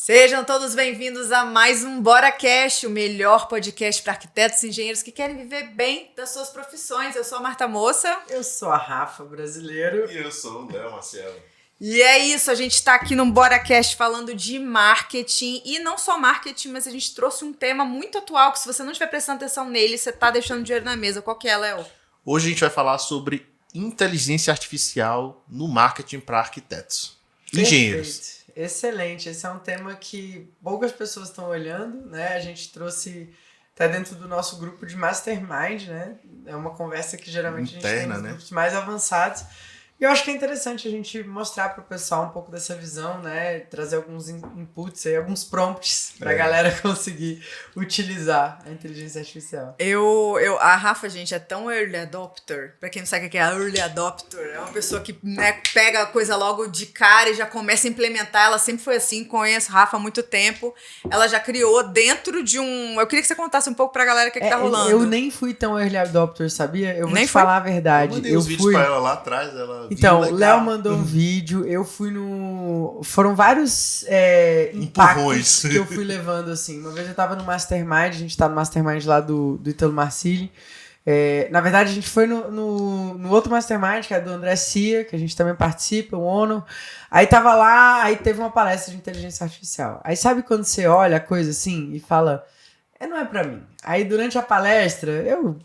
Sejam todos bem-vindos a mais um BoraCast, o melhor podcast para arquitetos e engenheiros que querem viver bem das suas profissões. Eu sou a Marta Moça. Eu sou a Rafa Brasileiro. E eu sou o Léo Marcelo. E é isso, a gente está aqui no BoraCast falando de marketing. E não só marketing, mas a gente trouxe um tema muito atual que se você não estiver prestando atenção nele, você está deixando dinheiro na mesa. Qual que é, Léo? Hoje a gente vai falar sobre inteligência artificial no marketing para arquitetos. Engenheiros. Perfeito. Excelente, esse é um tema que poucas pessoas estão olhando, né? A gente trouxe, tá dentro do nosso grupo de Mastermind, né? É uma conversa que geralmente interna, a gente tem nos grupos mais avançados. E eu acho que é interessante a gente mostrar para o pessoal um pouco dessa visão, né? Trazer alguns inputs aí, alguns prompts para a galera conseguir utilizar a inteligência artificial. A Rafa, gente, é tão early adopter. Para quem não sabe o que é early adopter, é uma pessoa que, né, pega a coisa logo de cara e já começa a implementar. Ela sempre foi assim, conheço a Rafa há muito tempo. Ela já criou dentro de um... Eu queria que você contasse um pouco para a galera o que tá rolando. Eu nem fui tão early adopter, sabia? Eu vou nem te falar a verdade. Eu mandei os vídeos para ela lá atrás, ela... Então, o Léo mandou um vídeo, eu fui no... Foram vários impactos que eu fui levando, assim. Uma vez eu tava no Mastermind, a gente tá no Mastermind lá do Ítalo Marcilli. Na verdade, a gente foi no outro Mastermind, que é do André Cia, que a gente também participa, o ONU. Aí tava lá, aí teve uma palestra de inteligência artificial. Aí sabe quando você olha a coisa assim e fala, não é pra mim. Aí durante a palestra, eu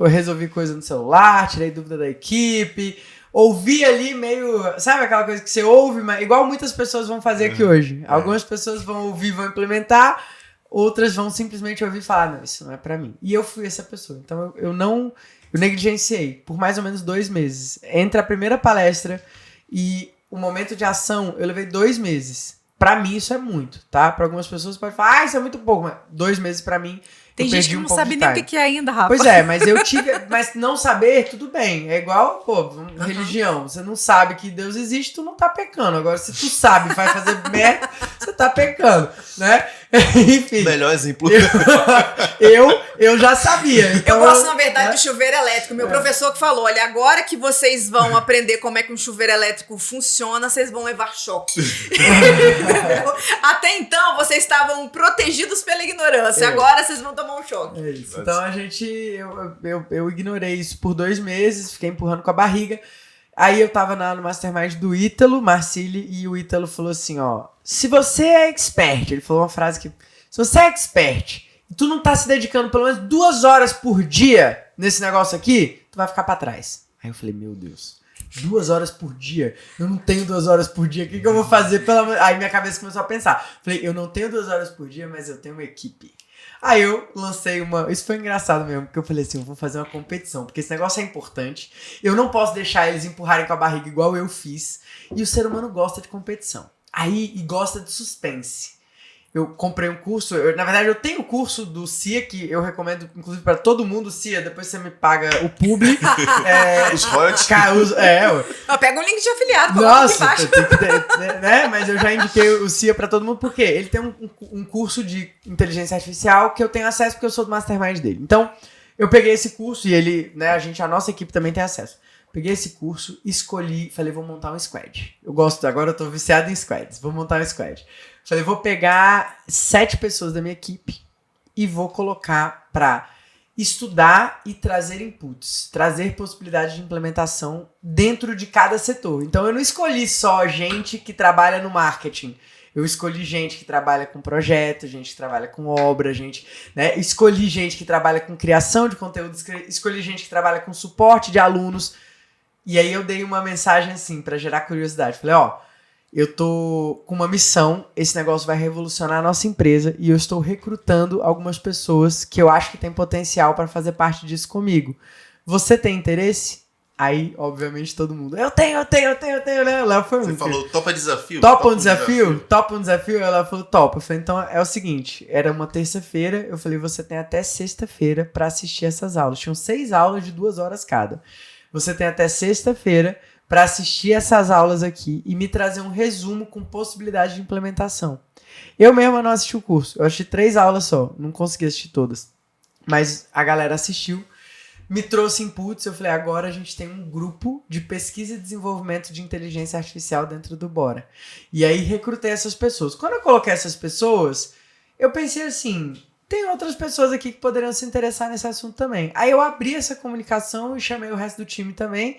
resolvi coisa no celular, tirei dúvida da equipe... Ouvi ali meio... Sabe aquela coisa que você ouve, mas igual muitas pessoas vão fazer aqui hoje. Algumas pessoas vão ouvir, vão implementar, outras vão simplesmente ouvir e falar, não, isso não é pra mim. E eu fui essa pessoa. Então eu negligenciei por mais ou menos 2 meses. Entre a primeira palestra e o momento de ação, eu levei 2 meses. Pra mim isso é muito, tá? Pra algumas pessoas pode falar, isso é muito pouco, mas 2 meses pra mim... Tem gente que não sabe nem o que é ainda, Rafa. Pois é, mas eu tive... Mas não saber, tudo bem. É igual, religião. Você não sabe que Deus existe, tu não tá pecando. Agora, se tu sabe, vai fazer merda, você tá pecando, né? Enfim. Melhor exemplo. Eu já sabia. Então, eu gosto, na verdade, do chuveiro elétrico. Meu professor que falou, olha, agora que vocês vão aprender como é que um chuveiro elétrico funciona, vocês vão levar choque. Até então, vocês estavam protegidos pela ignorância. Agora vocês vão tomar um choque. É isso. Então a gente... Eu ignorei isso por 2 meses, fiquei empurrando com a barriga. Aí eu tava no Mastermind do Ítalo Marcilli e o Ítalo falou assim, ó, se você é expert, ele falou uma frase que, se você é expert e tu não tá se dedicando pelo menos 2 horas por dia nesse negócio aqui, tu vai ficar pra trás. Aí eu falei, meu Deus, 2 horas por dia? Eu não tenho 2 horas por dia, o que eu vou fazer? Aí minha cabeça começou a pensar, falei, eu não tenho 2 horas por dia, mas eu tenho uma equipe. Aí eu lancei isso foi engraçado mesmo, porque eu falei assim, eu vou fazer uma competição, porque esse negócio é importante, eu não posso deixar eles empurrarem com a barriga igual eu fiz, e o ser humano gosta de competição, e gosta de suspense. Eu comprei um curso, na verdade eu tenho o curso do CIA, que eu recomendo inclusive pra todo mundo, CIA, depois você me paga o publi. Os royalties. Eu pego um link de afiliado, nossa, aqui embaixo. né? Mas eu já indiquei o CIA pra todo mundo, porque ele tem um curso de inteligência artificial que eu tenho acesso porque eu sou do Mastermind dele. Então, eu peguei esse curso e ele, né, a nossa equipe também tem acesso. Peguei esse curso, escolhi, falei, vou montar um squad. Agora eu tô viciado em squads, vou montar um squad. Falei, vou pegar 7 pessoas da minha equipe e vou colocar pra estudar e trazer inputs, trazer possibilidades de implementação dentro de cada setor. Então eu não escolhi só gente que trabalha no marketing. Eu escolhi gente que trabalha com projeto, gente que trabalha com obra, né? Escolhi gente que trabalha com criação de conteúdo, escolhi gente que trabalha com suporte de alunos. E aí eu dei uma mensagem assim, pra gerar curiosidade. Falei, eu tô com uma missão, esse negócio vai revolucionar a nossa empresa e eu estou recrutando algumas pessoas que eu acho que tem potencial para fazer parte disso comigo. Você tem interesse? Aí, obviamente, todo mundo, eu tenho, né? Ela foi Você falou, topa desafio? Topa um desafio? Topa um desafio? Ela falou, topa. Eu falei, então é o seguinte, era uma terça-feira, eu falei, você tem até sexta-feira para assistir essas aulas. Tinham 6 aulas de 2 horas cada. Você tem até sexta-feira para assistir essas aulas aqui e me trazer um resumo com possibilidade de implementação. Eu mesma não assisti o curso. Eu assisti 3 aulas só. Não consegui assistir todas. Mas a galera assistiu. me trouxe inputs. Eu falei, agora a gente tem um grupo de pesquisa e desenvolvimento de inteligência artificial dentro do Bora. E aí recrutei essas pessoas. Quando eu coloquei essas pessoas, eu pensei assim, tem outras pessoas aqui que poderiam se interessar nesse assunto também. Aí eu abri essa comunicação e chamei o resto do time também.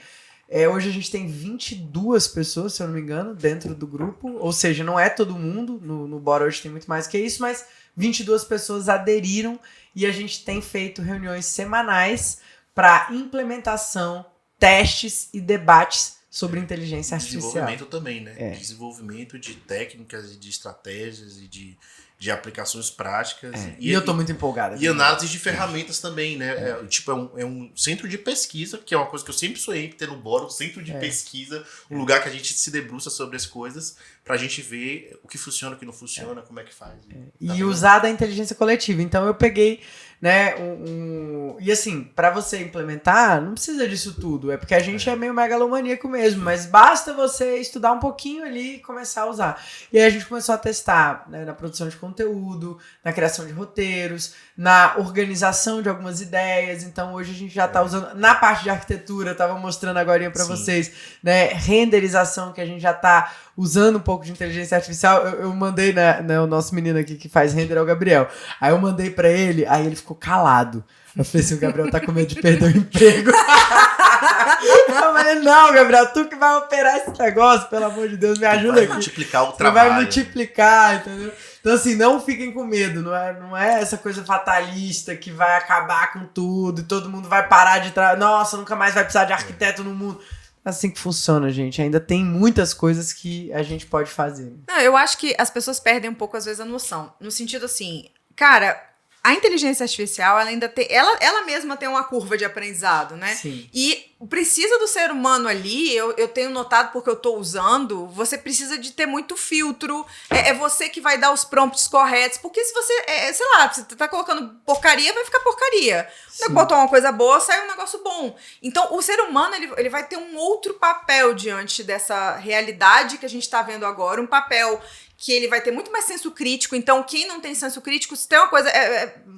Hoje a gente tem 22 pessoas, se eu não me engano, dentro do grupo. Ou seja, não é todo mundo. No Bora hoje tem muito mais que isso, mas 22 pessoas aderiram e a gente tem feito reuniões semanais para implementação, testes e debates sobre inteligência artificial. Desenvolvimento também, né? Desenvolvimento de técnicas e de estratégias e de aplicações práticas. E eu tô muito empolgado. E análise de ferramentas também, né? É um centro de pesquisa, que é uma coisa que eu sempre sonhei ter no Bora, um centro de pesquisa, um lugar que a gente se debruça sobre as coisas, pra gente ver o que funciona, o que não funciona, como é que faz. E usar da inteligência coletiva. Então eu peguei, né, e assim, pra você implementar, não precisa disso tudo. É porque a gente é meio megalomaníaco mesmo, mas basta você estudar um pouquinho ali e começar a usar. E aí a gente começou a testar, né, na produção de conteúdo, na criação de roteiros, na organização de algumas ideias. Então hoje a gente já tá usando, na parte de arquitetura, eu tava mostrando agora pra vocês, né, renderização, que a gente já tá usando um pouco de inteligência artificial. Eu mandei, né, o nosso menino aqui que faz render é o Gabriel. Aí eu mandei pra ele, aí ele ficou calado. Eu falei assim, o Gabriel tá com medo de perder o emprego. Eu falei, não, Gabriel, tu que vai operar esse negócio, pelo amor de Deus, me ajuda aqui. Vai multiplicar o trabalho. Vai multiplicar, entendeu? Então assim, não fiquem com medo, não é essa coisa fatalista que vai acabar com tudo e todo mundo vai parar de nossa, nunca mais vai precisar de arquiteto no mundo. Assim que funciona, gente. Ainda tem muitas coisas que a gente pode fazer. Não, eu acho que as pessoas perdem um pouco, às vezes, a noção. No sentido assim, cara, a inteligência artificial, ela ainda tem. Ela mesma tem uma curva de aprendizado, né? Sim. E precisa do ser humano ali, eu tenho notado porque eu tô usando, você precisa de ter muito filtro, é você que vai dar os prompts corretos, porque se você, sei lá, você tá colocando porcaria, vai ficar porcaria. Se você botar uma coisa boa, sai um negócio bom. Então, o ser humano, ele vai ter um outro papel diante dessa realidade que a gente tá vendo agora, um papel que ele vai ter muito mais senso crítico. Então, quem não tem senso crítico, se tem uma coisa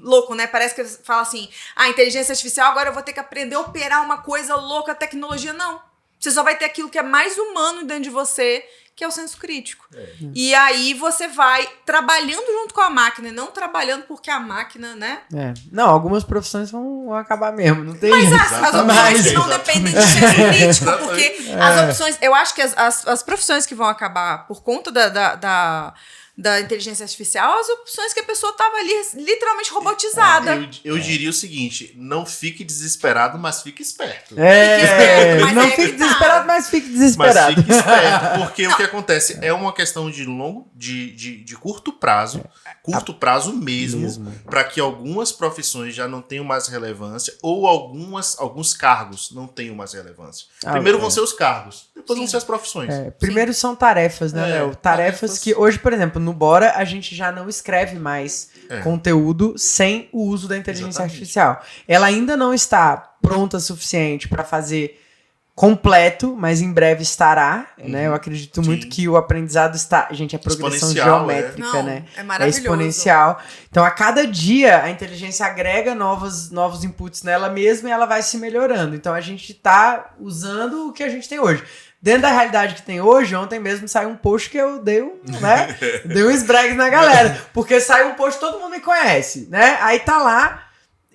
louco, né? Parece que fala assim, inteligência artificial, agora eu vou ter que aprender a operar uma coisa louca, tecnologia. Não. Você só vai ter aquilo que é mais humano dentro de você, que é o senso crítico. E aí você vai trabalhando junto com a máquina, não trabalhando porque a máquina, né? Não, algumas profissões vão acabar mesmo, não tem. Mas as opções não dependem de senso crítico, porque as opções, eu acho que as profissões que vão acabar por conta da inteligência artificial, as opções que a pessoa estava ali literalmente robotizada. Eu diria o seguinte, não fique desesperado, mas fique esperto. Não fique desesperado, mas fique desesperado. Mas fique esperto, porque o que acontece é uma questão de curto prazo, mesmo, para que algumas profissões já não tenham mais relevância ou alguns cargos não tenham mais relevância. Primeiro vão ser os cargos, depois vão ser as profissões. Primeiro são tarefas, né, Léo? Tarefas que hoje, por exemplo, no Bora, a gente já não escreve mais conteúdo sem o uso da inteligência artificial. Ela ainda não está pronta o suficiente para fazer completo, mas em breve estará, né? Eu acredito muito que o aprendizado está... Gente, é progressão geométrica, né? É maravilhoso. É exponencial. Então, a cada dia, a inteligência agrega novos inputs nela mesma e ela vai se melhorando. Então, a gente está usando o que a gente tem hoje. Dentro da realidade que tem hoje, ontem mesmo saiu um post que eu dei um esbrague na galera. Porque saiu um post, todo mundo me conhece, né? Aí tá lá,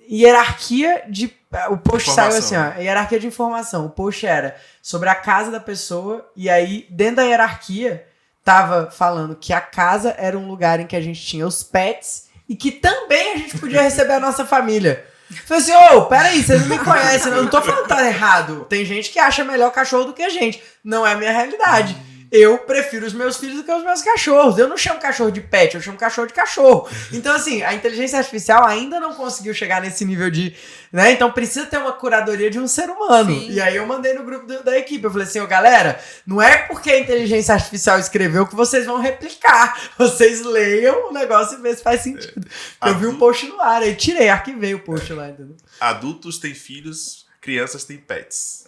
hierarquia de... O post informação. Saiu assim, hierarquia de informação. O post era sobre a casa da pessoa, e aí, dentro da hierarquia, tava falando que a casa era um lugar em que a gente tinha os pets e que também a gente podia receber a nossa família. Falei assim, peraí, vocês não me conhecem, eu não tô falando que tá errado. Tem gente que acha melhor cachorro do que a gente. Não é a minha realidade. Eu prefiro os meus filhos do que os meus cachorros. Eu não chamo cachorro de pet, eu chamo cachorro de cachorro. Então, assim, a inteligência artificial ainda não conseguiu chegar nesse nível de... né? Então, precisa ter uma curadoria de um ser humano. Sim. E aí eu mandei no grupo da equipe. Eu falei assim, galera, não é porque a inteligência artificial escreveu que vocês vão replicar. Vocês leiam o negócio e vê se faz sentido. Eu vi um post no ar, aí tirei, arquivei o post lá, entendeu? Adultos têm filhos... crianças têm pets.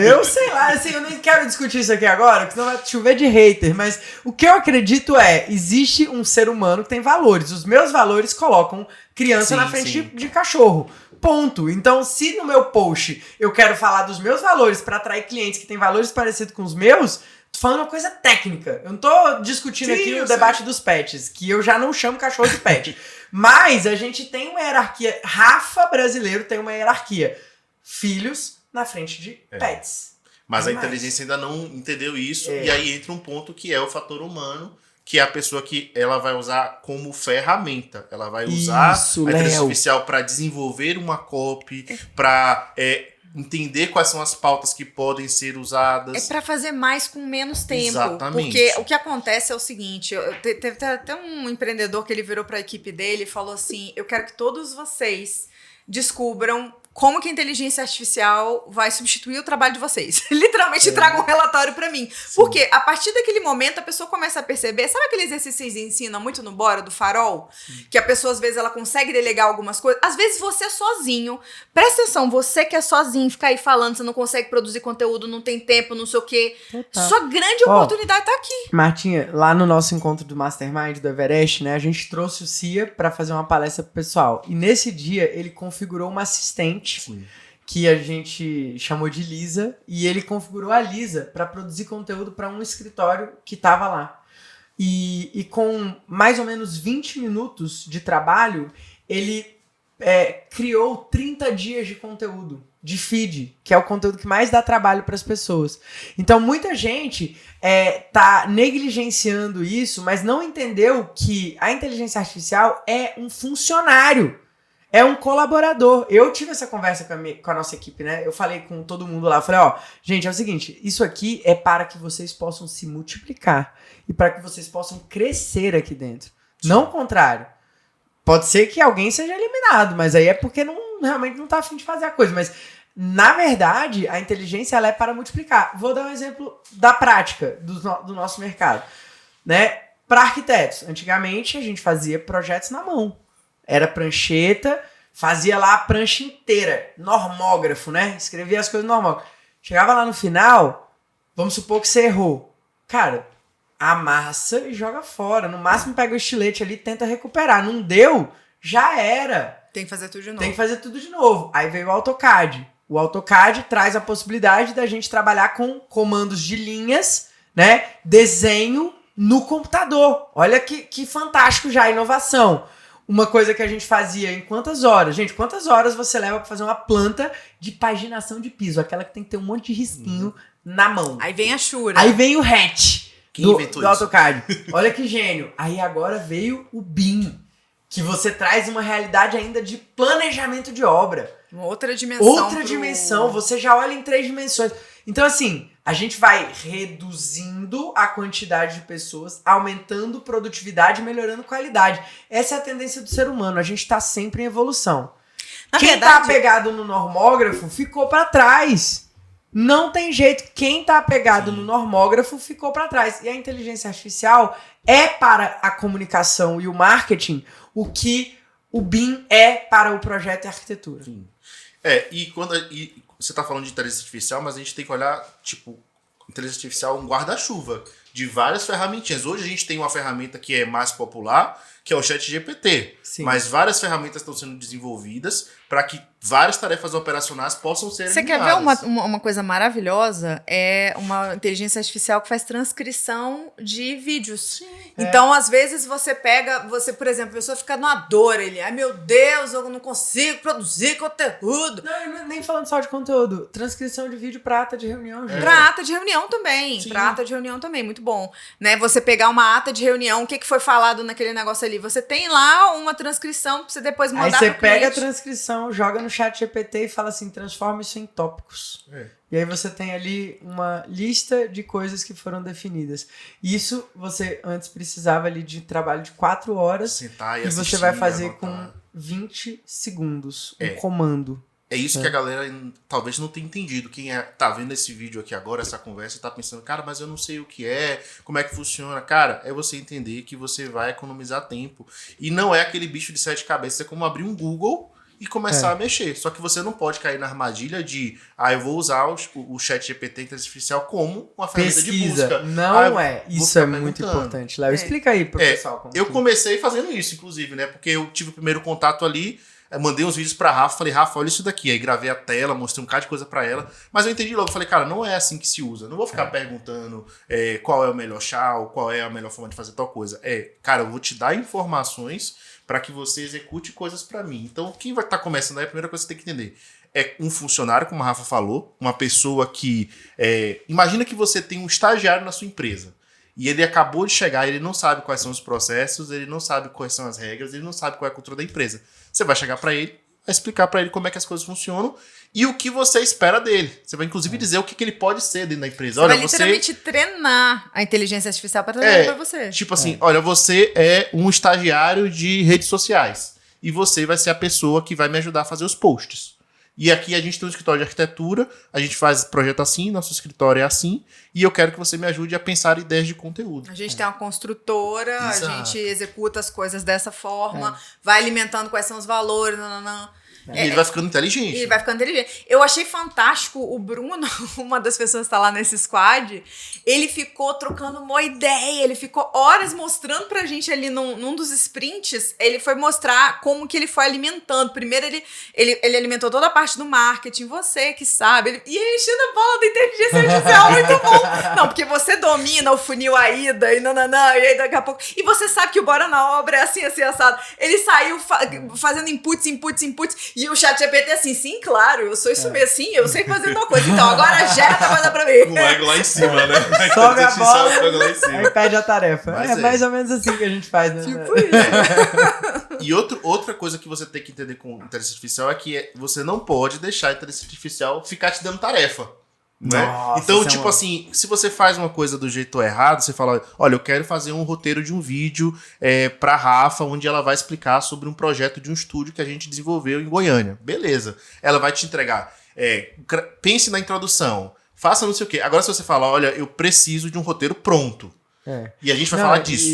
Eu sei lá, assim, eu nem quero discutir isso aqui agora, porque senão vai chover de hater, mas o que eu acredito existe um ser humano que tem valores. Os meus valores colocam criança na frente de cachorro. Ponto. Então, se no meu post eu quero falar dos meus valores para atrair clientes que têm valores parecidos com os meus, tô falando uma coisa técnica. Eu não tô discutindo aqui o debate dos pets, que eu já não chamo cachorro de pet. Mas a gente tem uma hierarquia. Rafa brasileiro tem uma hierarquia. Filhos na frente de pets. Mas a inteligência ainda não entendeu isso. E aí entra um ponto que é o fator humano, que é a pessoa que ela vai usar como ferramenta. Ela vai usar a inteligência artificial para desenvolver uma copy, para entender quais são as pautas que podem ser usadas. É para fazer mais com menos tempo. Exatamente. Porque o que acontece é o seguinte, teve até um empreendedor que ele virou para a equipe dele e falou assim, eu quero que todos vocês descubram como que a inteligência artificial vai substituir o trabalho de vocês. Literalmente traga um relatório pra mim. Sim. Porque a partir daquele momento a pessoa começa a perceber, sabe aquele exercício que vocês ensinam muito no Bora, do farol? Sim. Que a pessoa às vezes ela consegue delegar algumas coisas. Às vezes você sozinho, presta atenção, você que é sozinho, fica aí falando, você não consegue produzir conteúdo, não tem tempo, não sei o quê. Sua grande oportunidade tá aqui. Martinha, lá no nosso encontro do Mastermind do Everest, né, a gente trouxe o Cia pra fazer uma palestra pro pessoal. E nesse dia ele configurou uma assistente. Sim. Que a gente chamou de Lisa, e ele configurou a Lisa para produzir conteúdo para um escritório que estava lá. E com mais ou menos 20 minutos de trabalho, ele criou 30 dias de conteúdo, de feed, que é o conteúdo que mais dá trabalho para as pessoas. Então, muita gente tá negligenciando isso, mas não entendeu que a inteligência artificial é um funcionário. É um colaborador. Eu tive essa conversa com a nossa equipe, né? Eu falei com todo mundo lá. Eu falei, gente, é o seguinte. Isso aqui é para que vocês possam se multiplicar. E para que vocês possam crescer aqui dentro. Sim. Não o contrário. Pode ser que alguém seja eliminado. Mas aí é porque realmente não tá afim de fazer a coisa. Mas, na verdade, a inteligência ela é para multiplicar. Vou dar um exemplo da prática do nosso mercado. Né? Para arquitetos. Antigamente, a gente fazia projetos na mão. Era prancheta, fazia lá a prancha inteira, normógrafo, né? Escrevia as coisas no normógrafo. Chegava lá no final, vamos supor que você errou. Cara, amassa e joga fora. No máximo pega o estilete ali e tenta recuperar. Não deu, já era. Tem que fazer tudo de novo. Tem que fazer tudo de novo. Aí veio o AutoCAD. O AutoCAD traz a possibilidade da gente trabalhar com comandos de linhas, né? Desenho no computador. Olha que fantástico já a inovação. Uma coisa que a gente fazia em quantas horas? Gente, quantas horas você leva pra fazer uma planta de paginação de piso? Aquela que tem que ter um monte de risquinho na mão. Aí vem a Shura. Aí vem o hatch do isso? AutoCAD. Olha que gênio. Aí agora veio o BIM, que você traz uma realidade ainda de planejamento de obra. Uma outra dimensão. Outra dimensão. Você já olha em 3 dimensões. Então, assim, a gente vai reduzindo a quantidade de pessoas, aumentando produtividade e melhorando qualidade. Essa é a tendência do ser humano. A gente está sempre em evolução. Quem tá apegado no normógrafo ficou para trás. Não tem jeito. Quem tá apegado no normógrafo ficou para trás. E a inteligência artificial é para a comunicação e o marketing o que o BIM é para o projeto e arquitetura. Sim. E você tá falando de inteligência artificial, mas a gente tem que olhar, inteligência artificial é um guarda-chuva de várias ferramentinhas. Hoje a gente tem uma ferramenta que é mais popular, que é o ChatGPT. Sim. Mas várias ferramentas estão sendo desenvolvidas para que várias tarefas operacionais possam ser eliminadas. Você quer ver uma coisa maravilhosa? É uma inteligência artificial que faz transcrição de vídeos. Sim. Então, às vezes, por exemplo, a pessoa fica numa dor, ai meu Deus, eu não consigo produzir conteúdo. Não, nem falando só de conteúdo. Transcrição de vídeo pra ata de reunião. Gente. Pra ata de reunião também. Sim. Pra ata de reunião também, muito bom. Né? Você pegar uma ata de reunião, o que foi falado naquele negócio ali? Você tem lá uma transcrição pra você depois mandar pro cliente. Aí você pega a transcrição, joga no ChatGPT e fala assim, transforma isso em tópicos. E aí você tem ali uma lista de coisas que foram definidas. Isso você antes precisava ali de trabalho de 4 horas. Sentar e você vai fazer com 20 segundos um comando. É isso que a galera talvez não tenha entendido. Quem tá vendo esse vídeo aqui agora, essa conversa, tá pensando, cara, mas eu não sei o que é, como é que funciona. Cara, é você entender que você vai economizar tempo. E não é aquele bicho de 7 cabeças, é como abrir um Google e começar a mexer. Só que você não pode cair na armadilha de eu vou usar o chat GPT inteligência artificial como uma ferramenta de busca. Não isso é muito importante, Léo. Explica aí pro pessoal. Como eu comecei fazendo isso, inclusive, né? Porque eu tive o primeiro contato ali, mandei uns vídeos pra Rafa, falei, Rafa, olha isso daqui. Aí gravei a tela, mostrei um bocado de coisa pra ela. Mas eu entendi logo, falei, cara, não é assim que se usa. Não vou ficar perguntando qual é o melhor chá, ou qual é a melhor forma de fazer tal coisa. Cara, eu vou te dar informações para que você execute coisas para mim. Então, quem vai estar começando aí, a primeira coisa que você tem que entender é um funcionário, como a Rafa falou, uma pessoa que... imagina que você tem um estagiário na sua empresa e ele acabou de chegar, ele não sabe quais são os processos, ele não sabe quais são as regras, ele não sabe qual é a cultura da empresa. Você vai chegar para ele, vai explicar para ele como é que as coisas funcionam e o que você espera dele. Você vai, inclusive, dizer o que ele pode ser dentro da empresa. Você vai literalmente treinar a inteligência artificial para trabalhar para você. Tipo assim, olha, você é um estagiário de redes sociais e você vai ser a pessoa que vai me ajudar a fazer os posts. E aqui a gente tem um escritório de arquitetura, a gente faz projeto assim, nosso escritório é assim, e eu quero que você me ajude a pensar ideias de conteúdo. A gente tem uma construtora, Exato. A gente executa as coisas dessa forma, vai alimentando quais são os valores, E ele vai ficando inteligente. Ele vai ficando inteligente. Eu achei fantástico o Bruno, uma das pessoas que tá lá nesse squad, ele ficou trocando uma ideia, ele ficou horas mostrando pra gente ali num dos sprints, ele foi mostrar como que ele foi alimentando. Primeiro ele alimentou toda a parte do marketing, você que sabe, e enchendo a bola da inteligência artificial, muito bom. Não, porque você domina o funil AIDA e e aí daqui a pouco... E você sabe que o Bora na Obra é assim, assado. Ele saiu fazendo inputs, e o chat GPT assim, sim, claro, eu sou isso mesmo, sim, eu sei fazer uma coisa. Então, agora gera a coisa pra mim. Com o ego lá em cima, né? Sobe a bola, lá em cima. aí pede a tarefa. Mas mais ou menos assim que a gente faz, né? Tipo isso. E outra coisa que você tem que entender com inteligência artificial é que você não pode deixar a inteligência artificial ficar te dando tarefa. Né? Nossa, então, tipo assim, se você faz uma coisa do jeito errado, você fala, olha, eu quero fazer um roteiro de um vídeo pra Rafa, onde ela vai explicar sobre um projeto de um estúdio que a gente desenvolveu em Goiânia. Beleza. Ela vai te entregar, pense na introdução, faça não sei o quê. Agora, se você fala, olha, eu preciso de um roteiro pronto. E a gente vai falar disso.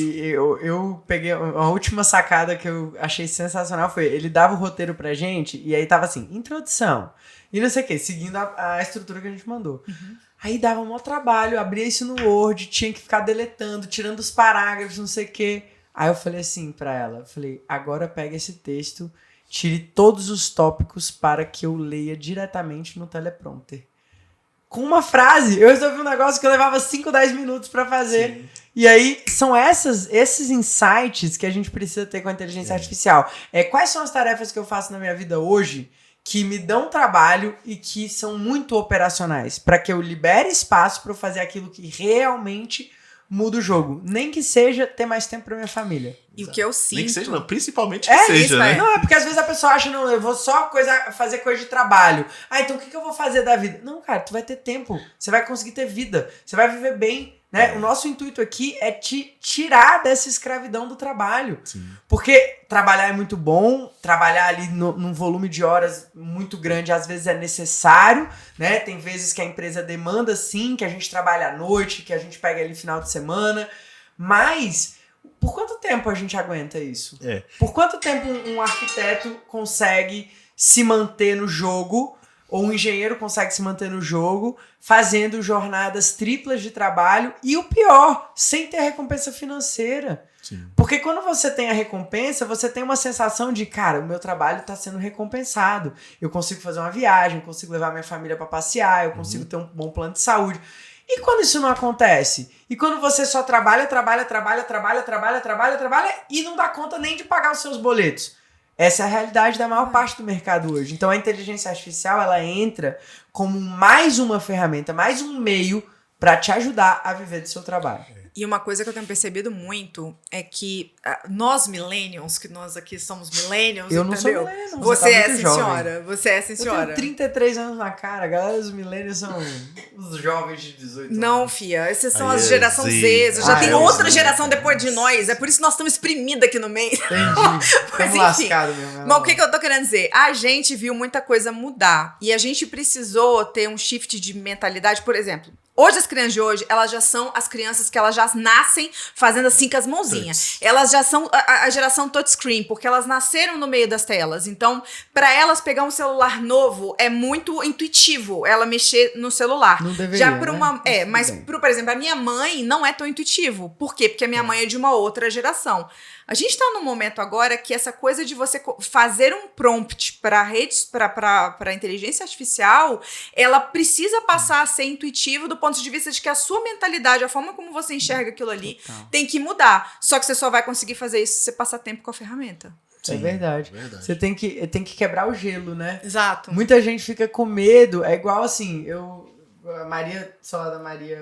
Eu peguei a última sacada que eu achei sensacional foi, ele dava o roteiro pra gente e aí tava assim, introdução e não sei o que, seguindo a estrutura que a gente mandou. Aí dava um maior trabalho, abria isso no Word, tinha que ficar deletando, tirando os parágrafos, não sei o que. Aí eu falei assim pra ela, agora pega esse texto, tire todos os tópicos para que eu leia diretamente no teleprompter. Com uma frase, eu resolvi um negócio que eu levava 5, 10 minutos pra fazer. Sim. E aí, são esses insights que a gente precisa ter com a inteligência artificial. Quais são as tarefas que eu faço na minha vida hoje que me dão trabalho e que são muito operacionais? Para que eu libere espaço para eu fazer aquilo que realmente muda o jogo. Nem que seja ter mais tempo pra minha família. E o que eu sinto... Nem que seja, não. Principalmente que seja, isso, né? Não, é porque às vezes a pessoa acha, não, eu vou só fazer coisa de trabalho. Então o que eu vou fazer da vida? Não, cara, tu vai ter tempo. Você vai conseguir ter vida. Você vai viver bem, né? O nosso intuito aqui é te tirar dessa escravidão do trabalho. Sim. Porque trabalhar é muito bom, trabalhar ali num volume de horas muito grande às vezes é necessário, né? Tem vezes que a empresa demanda sim, que a gente trabalhe à noite, que a gente pegue ali final de semana, mas por quanto tempo a gente aguenta isso? Por quanto tempo um arquiteto consegue se manter no jogo, ou um engenheiro consegue se manter no jogo, fazendo jornadas triplas de trabalho e o pior, sem ter recompensa financeira? Sim. Porque quando você tem a recompensa, você tem uma sensação de, cara, o meu trabalho está sendo recompensado. Eu consigo fazer uma viagem, eu consigo levar minha família para passear, eu consigo ter um bom plano de saúde. E quando isso não acontece? E quando você só trabalha e não dá conta nem de pagar os seus boletos? Essa é a realidade da maior parte do mercado hoje. Então a inteligência artificial, ela entra como mais uma ferramenta, mais um meio para te ajudar a viver do seu trabalho. E uma coisa que eu tenho percebido muito é que nós millennials, que nós aqui somos millennials, eu entendeu? Não sou millennial, não. Você é sim, senhora. Você é sim, senhora. Eu tenho 33 anos na cara. A galera dos millennials são os jovens de 18 anos. Não, fia. Essas são as geração Z. Já tem outra geração depois de nós. É por isso que nós estamos exprimidos aqui no meio. Entendi. Mas enfim. Mas o que eu tô querendo dizer? A gente viu muita coisa mudar. E a gente precisou ter um shift de mentalidade. Por exemplo, Hoje, as crianças de hoje, elas já são as crianças que elas já nascem fazendo assim com as mãozinhas. Elas já são a geração touchscreen, porque elas nasceram no meio das telas. Então, para elas, pegar um celular novo é muito intuitivo, ela mexer no celular. Não deveria, já para uma, né? mas, por exemplo, a minha mãe não é tão intuitivo. Por quê? Porque a minha mãe é de uma outra geração. A gente está num momento agora que essa coisa de você fazer um prompt para inteligência artificial, ela precisa passar a ser intuitiva do ponto de vista de que a sua mentalidade, a forma como você enxerga aquilo ali, tem que mudar. Só que você só vai conseguir fazer isso se você passar tempo com a ferramenta. Sim, é verdade. Você tem que quebrar o gelo, né? Exato. Muita gente fica com medo. É igual assim, a Maria, o celular da Maria,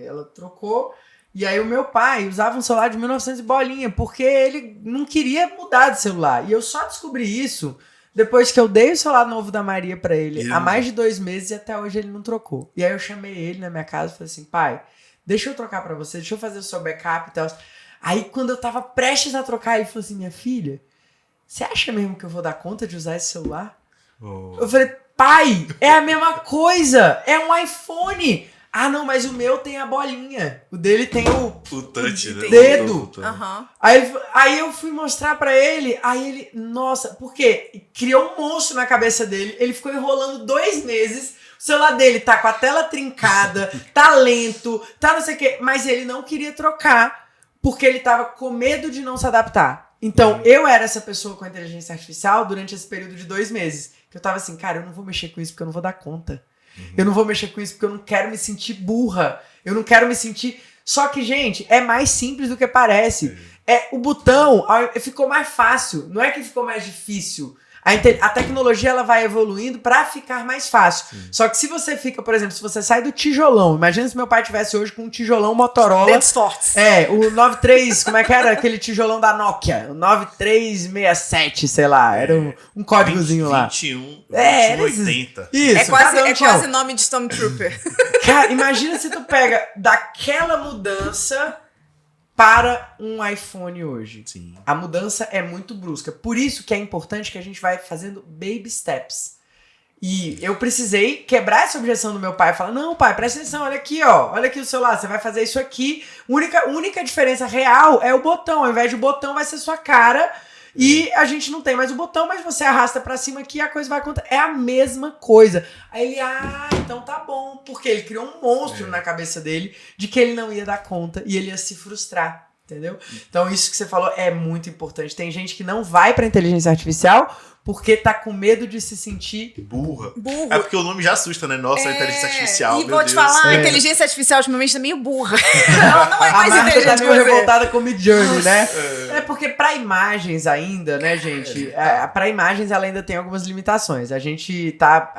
ela trocou. E aí o meu pai usava um celular de 1900 e bolinha, porque ele não queria mudar de celular. E eu só descobri isso depois que eu dei o celular novo da Maria pra ele há mais de 2 meses e até hoje ele não trocou. E aí eu chamei ele na minha casa e falei assim, pai, deixa eu trocar pra você, deixa eu fazer o seu backup e tal. Aí quando eu tava prestes a trocar, ele falou assim, minha filha, você acha mesmo que eu vou dar conta de usar esse celular? Eu falei, pai, é a mesma coisa, é um iPhone. Ah, não, mas o meu tem a bolinha. O dele tem o touch, né? Dedo. Uhum. Aí eu fui mostrar pra ele, aí ele, nossa, por quê? Criou um monstro na cabeça dele, ele ficou enrolando 2 meses, o celular dele tá com a tela trincada, tá lento, tá não sei o quê, mas ele não queria trocar, porque ele tava com medo de não se adaptar. Então, eu era essa pessoa com a inteligência artificial durante esse período de 2 meses, que eu tava assim, cara, eu não vou mexer com isso porque eu não vou dar conta. Eu não vou mexer com isso porque eu não quero me sentir burra. Eu não quero me sentir... Só que, gente, é mais simples do que parece. O botão ficou mais fácil. Não é que ficou mais difícil. A tecnologia ela vai evoluindo pra ficar mais fácil. Só que se você fica, por exemplo, se você sai do tijolão, imagina se meu pai tivesse hoje com um tijolão Motorola. Dedos fortes. O 93, como é que era? Aquele tijolão da Nokia. O 9367, sei lá. Era um códigozinho lá. 2180. Isso. É quase nome de Stormtrooper. Cara, imagina se tu pega daquela mudança para um iPhone hoje. Sim. A mudança é muito brusca. Por isso que é importante que a gente vai fazendo baby steps. E eu precisei quebrar essa objeção do meu pai. Falar, não, pai, presta atenção, olha aqui, ó. Olha aqui o celular, você vai fazer isso aqui. Única diferença real é o botão. Ao invés de o botão, vai ser sua cara. E a gente não tem mais o botão, mas você arrasta pra cima aqui e a coisa vai acontecer. É a mesma coisa. Aí ele, então tá bom. Porque ele criou um monstro na cabeça dele de que ele não ia dar conta e ele ia se frustrar. Entendeu? Então isso que você falou é muito importante. Tem gente que não vai pra inteligência artificial porque tá com medo de se sentir burra. É porque o nome já assusta, né? Nossa, inteligência artificial, e vou te falar, a inteligência artificial ultimamente tá meio burra. Ela não é a mais Marta inteligente tá meio que você. revoltada com o Midjourney, né? É porque pra imagens ainda, né, gente? Pra imagens ela ainda tem algumas limitações. A gente tá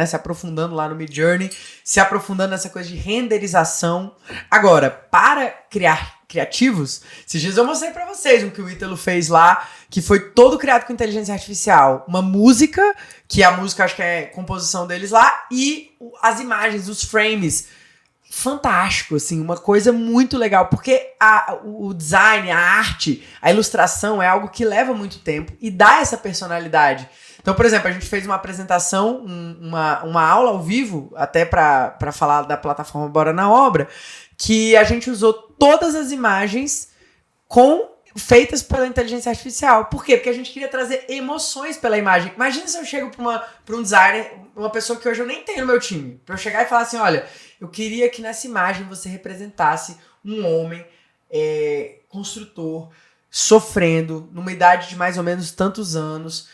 se aprofundando lá no Midjourney, se aprofundando nessa coisa de renderização. Agora, para criar criativos, esses dias eu mostrei pra vocês um que o Ítalo fez lá, que foi todo criado com inteligência artificial. Uma música, que a música acho que é composição deles lá, e as imagens, os frames. Fantástico, assim, uma coisa muito legal, porque o design, a arte, a ilustração é algo que leva muito tempo e dá essa personalidade. Então, por exemplo, a gente fez uma apresentação, uma aula ao vivo, até pra falar da plataforma Bora na Obra, que a gente usou todas as imagens feitas pela inteligência artificial. Por quê? Porque a gente queria trazer emoções pela imagem. Imagina se eu chego pra um designer, uma pessoa que hoje eu nem tenho no meu time, pra eu chegar e falar assim, olha, eu queria que nessa imagem você representasse um homem construtor, sofrendo, numa idade de mais ou menos tantos anos,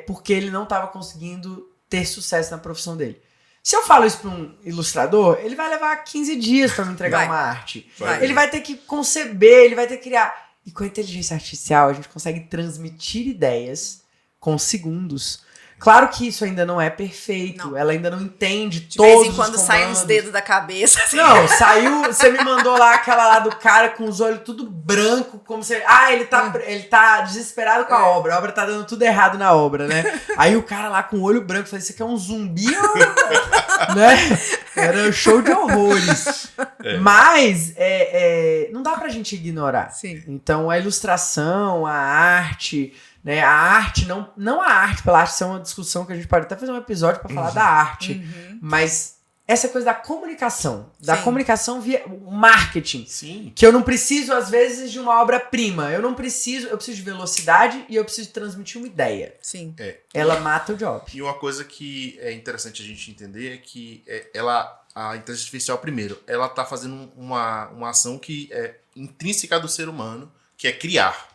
porque ele não estava conseguindo ter sucesso na profissão dele. Se eu falo isso para um ilustrador, ele vai levar 15 dias para me entregar uma arte. Ele vai ter que conceber, ele vai ter que criar. E com a inteligência artificial, a gente consegue transmitir ideias com segundos. Claro que isso ainda não é perfeito. Não. Ela ainda não entende todos os comandos. De vez em quando saem uns dedos da cabeça. Assim. Não, saiu... Você me mandou lá aquela lá do cara com os olhos tudo branco, como se... ele tá desesperado com a obra. A obra tá dando tudo errado na obra, né? Aí o cara lá com o olho branco, falei, isso aqui é um zumbi ou... né? Era um show de horrores. Mas não dá pra gente ignorar. Sim. Então a ilustração, a arte... Né? A arte, não a arte pela arte, isso é uma discussão que a gente pode até fazer um episódio pra falar da arte, mas essa coisa da comunicação. Da Sim. comunicação via marketing. Sim. Que eu não preciso, às vezes, de uma obra-prima. Eu preciso de velocidade e eu preciso transmitir uma ideia. Sim. Ela mata o job. E uma coisa que é interessante a gente entender é que a inteligência artificial, primeiro, ela tá fazendo uma ação que é intrínseca do ser humano, que é criar.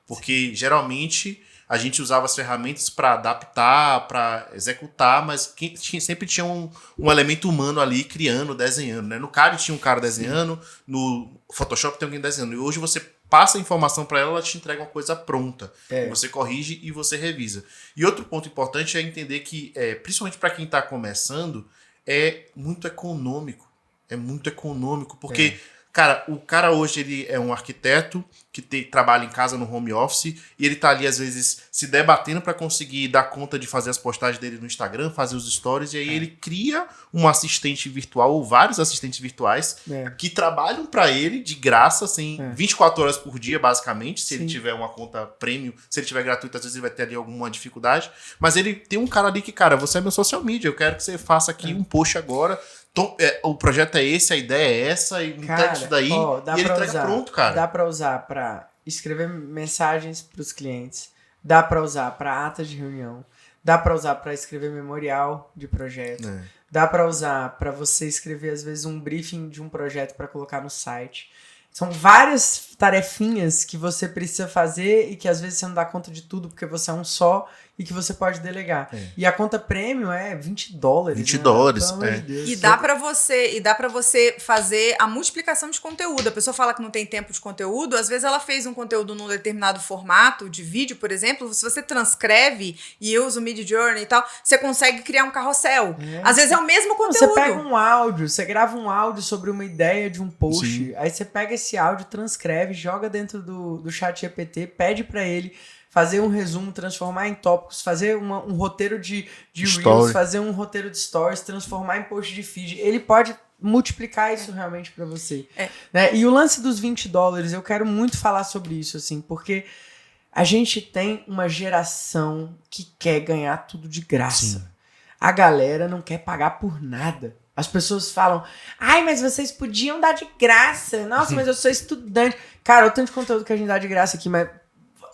Porque, geralmente, a gente usava as ferramentas para adaptar, para executar, mas sempre tinha um elemento humano ali criando, desenhando, né? No CAD tinha um cara desenhando, no Photoshop tem alguém desenhando. E hoje você passa a informação para ela te entrega uma coisa pronta. Você corrige e você revisa. E outro ponto importante é entender que, principalmente para quem está começando, é muito econômico. É muito econômico, porque... Cara, o cara hoje ele é um arquiteto que trabalha em casa no home office e ele tá ali às vezes se debatendo para conseguir dar conta de fazer as postagens dele no Instagram, fazer os stories, e aí ele cria um assistente virtual ou vários assistentes virtuais que trabalham para ele de graça, assim, 24 horas por dia basicamente, se ele tiver uma conta premium. Se ele tiver gratuito, às vezes ele vai ter ali alguma dificuldade, mas ele tem um cara ali que, cara, você é meu social media, eu quero que você faça aqui um post agora. O projeto é esse, a ideia é essa, e entrega isso daí, e ele entrega pronto, cara. Dá pra usar pra escrever mensagens pros clientes, dá pra usar pra atas de reunião, dá pra usar pra escrever memorial de projeto, dá pra usar pra você escrever, às vezes, um briefing de um projeto pra colocar no site. São várias tarefinhas que você precisa fazer e que às vezes você não dá conta de tudo porque você é um só e que você pode delegar. E a conta premium é $20. $20, Pelo amor de Deus. E dá pra você fazer a multiplicação de conteúdo. A pessoa fala que não tem tempo de conteúdo, às vezes ela fez um conteúdo num determinado formato de vídeo, por exemplo, se você transcreve e usa o Midjourney e tal, você consegue criar um carrossel. Às vezes é o mesmo conteúdo. Você pega um áudio, você grava um áudio sobre uma ideia de um post, aí você pega esse áudio, transcreve, joga dentro do chat GPT, pede pra ele fazer um resumo, transformar em tópicos, fazer um roteiro de Reels, fazer um roteiro de Stories, transformar em post de feed. Ele pode multiplicar isso realmente pra você. Né? E o lance dos $20, eu quero muito falar sobre isso, assim, porque a gente tem uma geração que quer ganhar tudo de graça. Sim. A galera não quer pagar por nada. As pessoas falam, ai, mas vocês podiam dar de graça. Nossa, mas eu sou estudante. Cara, o tanto de conteúdo que a gente dá de graça aqui, mas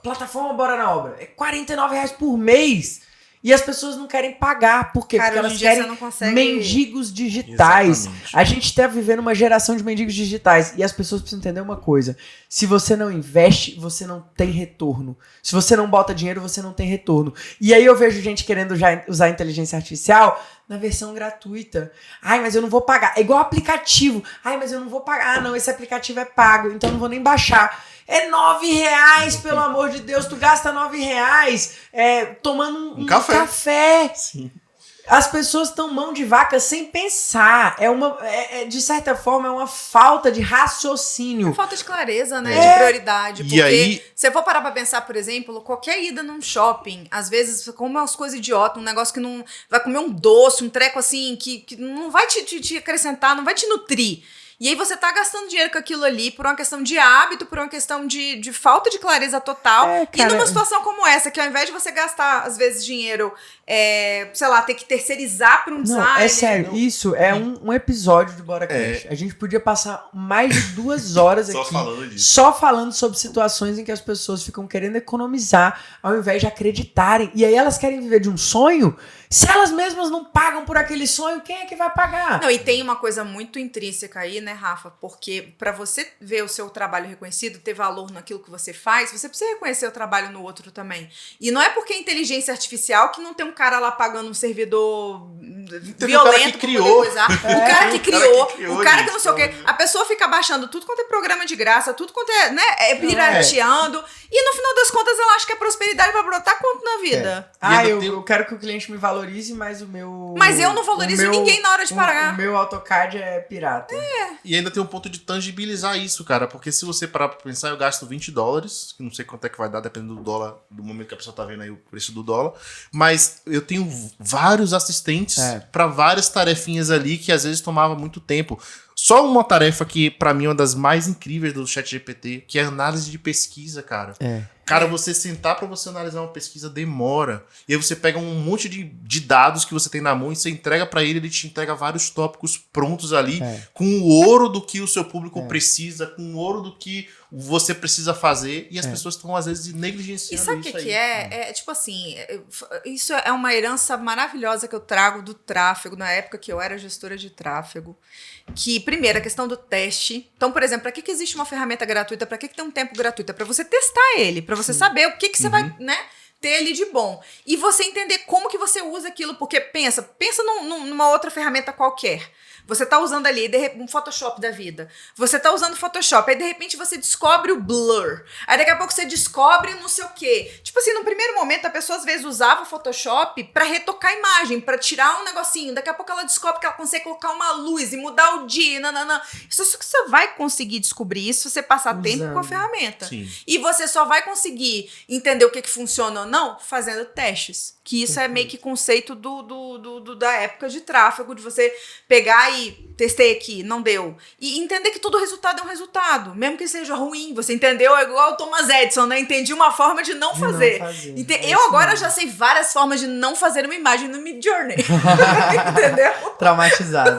plataforma Bora na Obra é R$49 por mês. E as pessoas não querem pagar. Por quê? Cara, porque elas querem mendigos digitais. Exatamente. A gente está vivendo uma geração de mendigos digitais. E as pessoas precisam entender uma coisa. Se você não investe, você não tem retorno. Se você não bota dinheiro, você não tem retorno. E aí eu vejo gente querendo já usar inteligência artificial na versão gratuita. Ai, mas eu não vou pagar. É igual aplicativo. Ai, mas eu não vou pagar. Ah, não, esse aplicativo é pago, então eu não vou nem baixar. É R$9, pelo amor de Deus. Tu gasta R$9 tomando um café. Sim. As pessoas estão mão de vaca sem pensar. De certa forma, é uma falta de raciocínio. É falta de clareza, né? De prioridade. Porque aí... se eu for parar pra pensar, por exemplo, qualquer ida num shopping, às vezes, como é umas coisas idiotas, um negócio que não... Vai comer um doce, um treco assim, que não vai te acrescentar, não vai te nutrir. E aí você tá gastando dinheiro com aquilo ali por uma questão de hábito, por uma questão de falta de clareza total. Cara, e numa situação como essa, que ao invés de você gastar, às vezes, dinheiro, sei lá, ter que terceirizar pra um designer... Não, é sério, isso é um episódio do BoraCast. A gente podia passar mais de 2 horas aqui só falando sobre situações em que as pessoas ficam querendo economizar ao invés de acreditarem. E aí elas querem viver de um sonho. Se elas mesmas não pagam por aquele sonho, quem é que vai pagar? Não, e tem uma coisa muito intrínseca aí, né, Rafa? Porque pra você ver o seu trabalho reconhecido, ter valor naquilo que você faz, você precisa reconhecer o trabalho no outro também. E não é porque é inteligência artificial que não tem um cara lá pagando um servidor violento que criou. O cara que criou, o cara que não sei o quê. A pessoa fica baixando tudo quanto é programa de graça, tudo quanto é, né, pirateando. E no final das contas, ela acha que a prosperidade vai brotar quanto na vida? Eu quero que o cliente me valorize, mas o meu... Mas eu não valorizo ninguém na hora de pagar. O meu AutoCAD é pirata. E ainda tem um ponto de tangibilizar isso, cara. Porque se você parar pra pensar, eu gasto $20, que não sei quanto é que vai dar, dependendo do dólar, do momento que a pessoa tá vendo aí o preço do dólar. Mas eu tenho vários assistentes pra várias tarefinhas ali que às vezes tomava muito tempo. Só uma tarefa que, pra mim, é uma das mais incríveis do ChatGPT, que é a análise de pesquisa, cara. Cara, você sentar pra você analisar uma pesquisa demora. E aí você pega um monte de dados que você tem na mão e você entrega pra ele te entrega vários tópicos prontos ali, com o ouro do que o seu público precisa, com o ouro do que você precisa fazer, e as pessoas estão, às vezes, negligenciando isso. E sabe o que é? É tipo assim, isso é uma herança maravilhosa que eu trago do tráfego, na época que eu era gestora de tráfego. Que, primeiro, a questão do teste. Então, por exemplo, para que existe uma ferramenta gratuita? Para que tem um tempo gratuito? É para você testar ele, para você saber o que você vai, né, ter ali de bom. E você entender como que você usa aquilo, porque pensa numa outra ferramenta qualquer. Você tá usando ali um Photoshop da vida. Você tá usando Photoshop, aí de repente você descobre o blur. Aí daqui a pouco você descobre não sei o quê. Tipo assim, no primeiro momento a pessoa às vezes usava o Photoshop pra retocar a imagem, pra tirar um negocinho. Daqui a pouco ela descobre que ela consegue colocar uma luz e mudar o dia, nananã. Isso que você vai conseguir descobrir isso se você passar tempo com a ferramenta. Sim. E você só vai conseguir entender o que funciona ou não fazendo testes. Que isso é meio que conceito da época de tráfego, de você pegar e testei aqui, não deu. E entender que todo resultado é um resultado, mesmo que seja ruim. Você entendeu? É igual o Thomas Edison, né? Entendi uma forma de não fazer. Eu agora já sei várias formas de não fazer uma imagem no Midjourney. Entendeu? Traumatizada.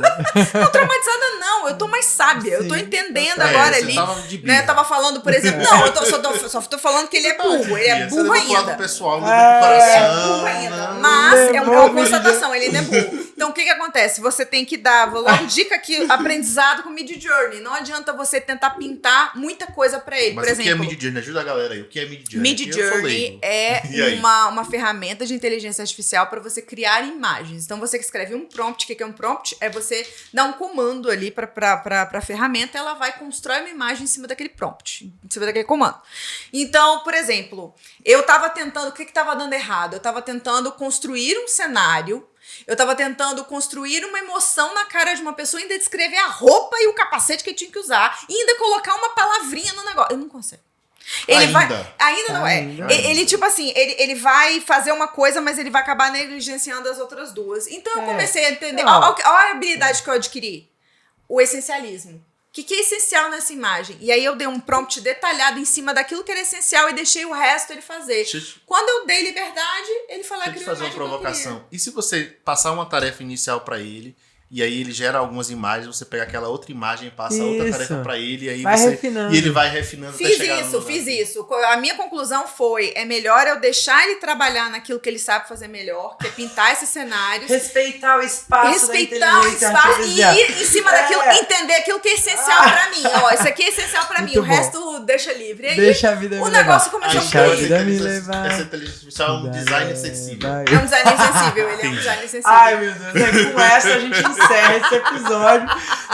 Não, traumatizada não. Eu tô mais sábia. Eu tô entendendo agora ali. Né? Eu tava falando, por exemplo... Não, eu só tô falando que ele é burro. Ele é burro ainda. Pessoal, Ele é burro ainda. Mas é uma constatação, ele não é burro. Então, o que acontece? Você tem que dar, logo dica aqui, aprendizado com Midjourney. Não adianta você tentar pintar muita coisa pra ele. Mas por o que exemplo, é Midjourney? Ajuda a galera aí. O que é Midjourney? Midjourney é uma ferramenta de inteligência artificial para você criar imagens. Então, você que escreve um prompt. O que é um prompt? É você dar um comando ali para a ferramenta, ela vai constrói uma imagem em cima daquele prompt, em cima daquele comando. Então, por exemplo, eu estava tentando... O que estava dando errado? Eu estava tentando construir um cenário. Eu tava tentando construir uma emoção na cara de uma pessoa, ainda descrever a roupa e o capacete que ele tinha que usar, e ainda colocar uma palavrinha no negócio. Eu não consigo. Ainda não é. Ele, tipo assim, ele vai fazer uma coisa, mas ele vai acabar negligenciando as outras duas. Então eu comecei a entender. Olha a habilidade que eu adquiri. O essencialismo. O que é essencial nessa imagem? E aí eu dei um prompt detalhado em cima daquilo que era essencial e deixei o resto ele fazer. Quando eu dei liberdade, ele foi lá e criou fazer uma provocação. E se você passar uma tarefa inicial pra ele, e aí ele gera algumas imagens, você pega aquela outra imagem, passa outra tarefa pra ele, e aí refinando. E ele vai refinando até chegar no Fiz isso. A minha conclusão foi, é melhor eu deixar ele trabalhar naquilo que ele sabe fazer melhor, que é pintar esses cenários. Respeitar o espaço e ir em cima daquilo, entender aquilo que é essencial pra mim. Ó, isso aqui é essencial pra mim, o resto deixa livre. E aí, deixa a vida me o negócio começou a fluir. Essa inteligência artificial é um design sensível. É um design sensível, ele é um design sensível. Ai, meu Deus, com essa a gente encerra esse episódio,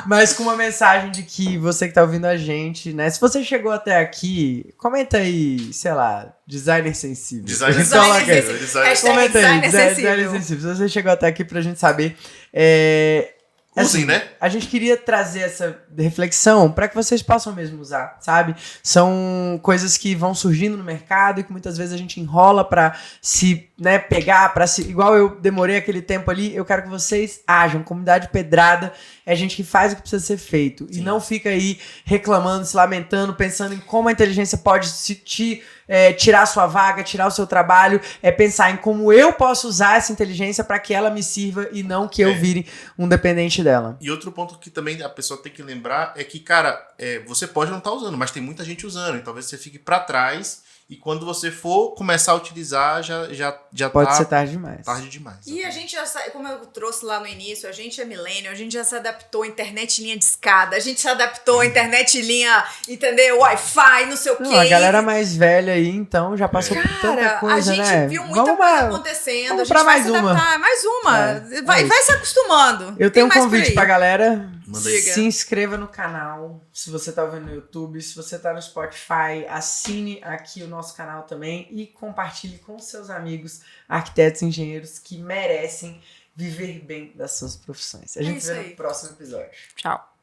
mas com uma mensagem de que você que tá ouvindo a gente, né? Se você chegou até aqui, comenta aí, sei lá, designer sensível. Designer sensível. Comenta aí, designer sensível. Se você chegou até aqui pra gente saber. Usem, né? A gente queria trazer essa reflexão para que vocês possam mesmo usar, sabe? São coisas que vão surgindo no mercado e que muitas vezes a gente enrola para se, né, pegar, para se... Igual eu demorei aquele tempo ali, eu quero que vocês ajam. Comunidade Pedrada é gente que faz o que precisa ser feito. Sim. E não fica aí reclamando, se lamentando, pensando em como a inteligência pode tirar sua vaga, tirar o seu trabalho. É pensar em como eu posso usar essa inteligência para que ela me sirva e não que eu vire um dependente dela. E outro ponto que também a pessoa tem que lembrar é que, cara, você pode não estar usando, mas tem muita gente usando. Então talvez você fique para trás e quando você for começar a utilizar, já pode ser tarde demais. Tarde demais. E a gente já sabe, como eu trouxe lá no início, a gente é millennial, a gente já se adaptou à internet linha de escada, a gente se adaptou à internet linha, entendeu? Wi-Fi, não sei o quê. A galera mais velha aí, então, já passou por tanta coisa, né? A gente viu muita coisa acontecendo, a gente vai se adaptar. Mais uma. Vai se acostumando. Eu tenho um convite pra galera. Siga. Se inscreva no canal, se você tá vendo no YouTube, se você tá no Spotify, assine aqui o nosso canal também e compartilhe com seus amigos, arquitetos e engenheiros que merecem viver bem das suas profissões. A gente se vê no próximo episódio. Tchau.